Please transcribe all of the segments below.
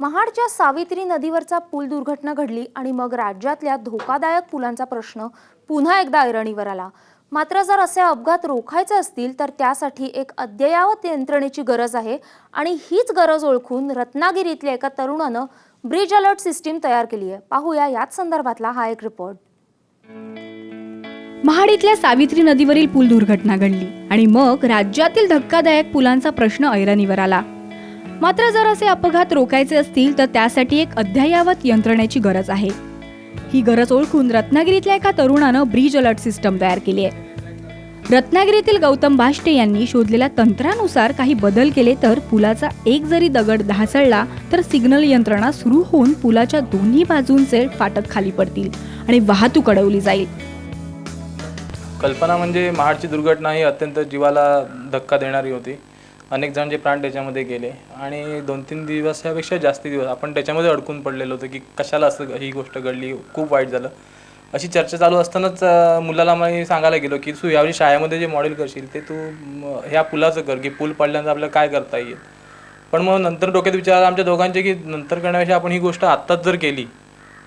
महाडच्या सावित्री नदीवरचा पूल दुर्घटना घडली आणि मग राज्यातल्या धोकादायक पुलांचा प्रश्न पुन्हा एकदा ऐरणीवर आला। मात्र जर असे अपघात रोखायचे असतील तर त्यासाठी एक अद्ययावत यंत्रणेची गरज आहे आणि हीच गरज ओळखून रत्नागिरीतल्या एका तरुणानं ब्रिज अलर्ट सिस्टीम तयार केली आहे। पाहूया याच संदर्भातला हा एक रिपोर्ट। महाड इथल्या सावित्री नदीवरील पूल दुर्घटना घडली आणि मग राज्यातील धक्कादायक पुलांचा प्रश्न ऐरणीवर आला। मात्र जर असे अपघात रोखायचे असतील तर त्यासाठी एक अद्ययावत यंत्रणेची गरज आहे। ही गरज ओळखून रत्नागिरीतल्या एका तरुणानं ब्रिज अलर्ट सिस्टम तयार केली आहे। रत्नागिरीतील गौतम बाष्टे यांनी शोधलेल्या तंत्रानुसार काही बदल केले तर पुलाचा एक जरी दगड ढासळला तर सिग्नल यंत्रणा सुरू होऊन पुलाच्या दोन्ही बाजूंचे फाटक खाली पडतील आणि वाहतूक अडवली जाईल। कल्पना म्हणजे महाडची दुर्घटना ही अत्यंत जीवाला धक्का देणारी होती। अनेक जणांचे प्राण त्याच्यामध्ये गेले आणि 2-3 दिवस यापेक्षा जास्ती दिवस आपण त्याच्यामध्ये अडकून पडलेलो होतो की कशाला असं ही गोष्ट घडली, खूप वाईट झालं। अशी चर्चा चालू असतानाच मुलाला मी सांगायला गेलो की तू यावेळी शाळेमध्ये जे मॉडेल करशील ते तू ह्या पुलाचं कर की पूल पडल्यानंतर आपल्याला काय करता येईल। पण मग नंतर डोक्यात विचार आला आमच्या दोघांचे की नंतर करण्यापेक्षा आपण ही गोष्ट आत्ताच जर केली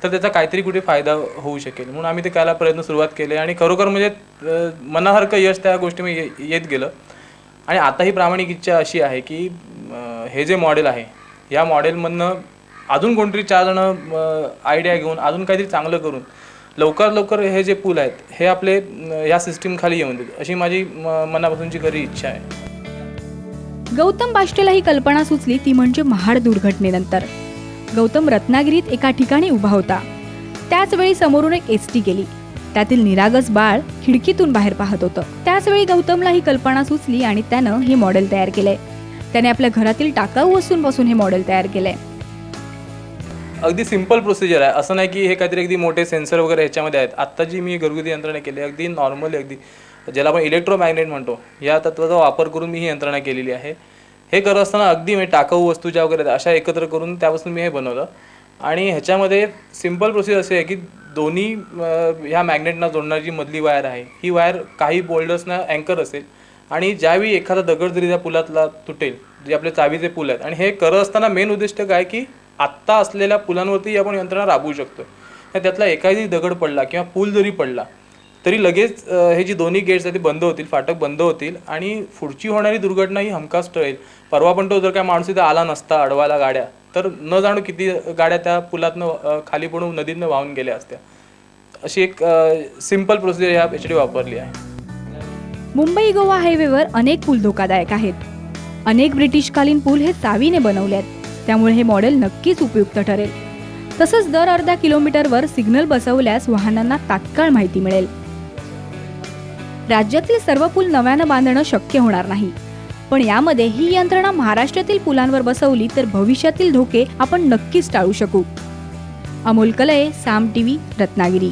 तर त्याचा काहीतरी कुठे फायदा होऊ शकेल, म्हणून आम्ही ते करायला प्रयत्न सुरुवात केले आणि खरोखर म्हणजे मनासारखं यश त्या गोष्टीमध्ये येत गेलं। आणि आता ही प्रामाणिक इच्छा अशी आहे की हे जे मॉडेल आहे या मॉडेलमधनं अजून कोणतरी 4 जण आयडिया घेऊन अजून काहीतरी चांगलं करून लवकर हे जे पूल आहेत हे आपले या सिस्टीम खाली येऊन देत, अशी माझी मनापासूनची खरी इच्छा आहे। गौतम बाष्टेला ही कल्पना सुचली ती म्हणजे महाड दुर्घटनेनंतर गौतम रत्नागिरीत एका ठिकाणी उभा होता। त्याच वेळी समोरून एक एसटी गेली, त्यातील निरागस बाळ खिडकीतून बाहेर पाहत होतं। त्याच वेळी गौतमला ही कल्पना सुचली आणि त्यानं हे मॉडेल तयार केलंय। त्याने आपल्या घरातील टाकाऊ वस्तूंपासून हे मॉडेल तयार केलंय। अगदी सिंपल प्रोसिजर आहे, असं नाही की हे काहीतरी अगदी मोठे सेन्सर वगैरे ह्याच्यामध्ये आहेत। आत्ता जी मी घरगुती यंत्रणा केली अगदी नॉर्मली, अगदी ज्याला आपण इलेक्ट्रोमॅग्नेट म्हणतो या तत्वाचा वापर करून मी ही यंत्रणा केलेली आहे। हे करत असताना अगदी मी टाकाऊ वस्तू ज्या वगैरे अशा एकत्र करून त्यापासून मी हे बनवलं आणि ह्याच्यामध्ये सिंपल प्रोसिजर अशी आहे की दोन्ही ह्या मॅग्नेटना जोडणारी जी मधली वायर आहे ही वायर काही बोल्डर्सना अँकर असेल आणि ज्यावेळी एखादा दगड जरी त्या पुलातला तुटेल, जे आपले चावीचे पूल आहेत, आणि हे करत असताना मेन उद्दिष्ट काय की आत्ता असलेल्या पुलांवरती आपण यंत्रणा राबवू शकतो। त्यातला एखादी दगड पडला किंवा पूल जरी पडला तरी लगेच हे जी दोन्ही गेट्स आहेत ते बंद होतील, फाटक बंद होतील आणि पुढची होणारी दुर्घटना ही हमखास टळेल। परवा पण तो जर काय माणूस इथे आला नसता अडवायला गाड्या तर न जाणू किती गाड्या त्या पुलातनं खाली पडून नदीतनं वाहून गेल्या असत्या। अशी एक सिंपल प्रोसिजर या यासाठी वापरली आहे। मुंबई गोवा हायवेवर अनेक पूल धोकादायक आहेत। अनेक ब्रिटिशकालीन पूल हे चावीने बनवले आहेत, त्यामुळे हे मॉडेल नक्कीच उपयुक्त ठरेल। तसंच दर अर्धा किलोमीटरवर सिग्नल बसवल्यास वाहनांना तात्काळ माहिती मिळेल। राज्यातील सर्व पूल नव्यानं बांधणं शक्य होणार नाही, पण यामध्ये ही यंत्रणा महाराष्ट्रातील पुलांवर बसवली तर भविष्यातील धोके आपण नक्कीच टाळू शकू। अमोल कलये, साम टीव्ही, रत्नागिरी।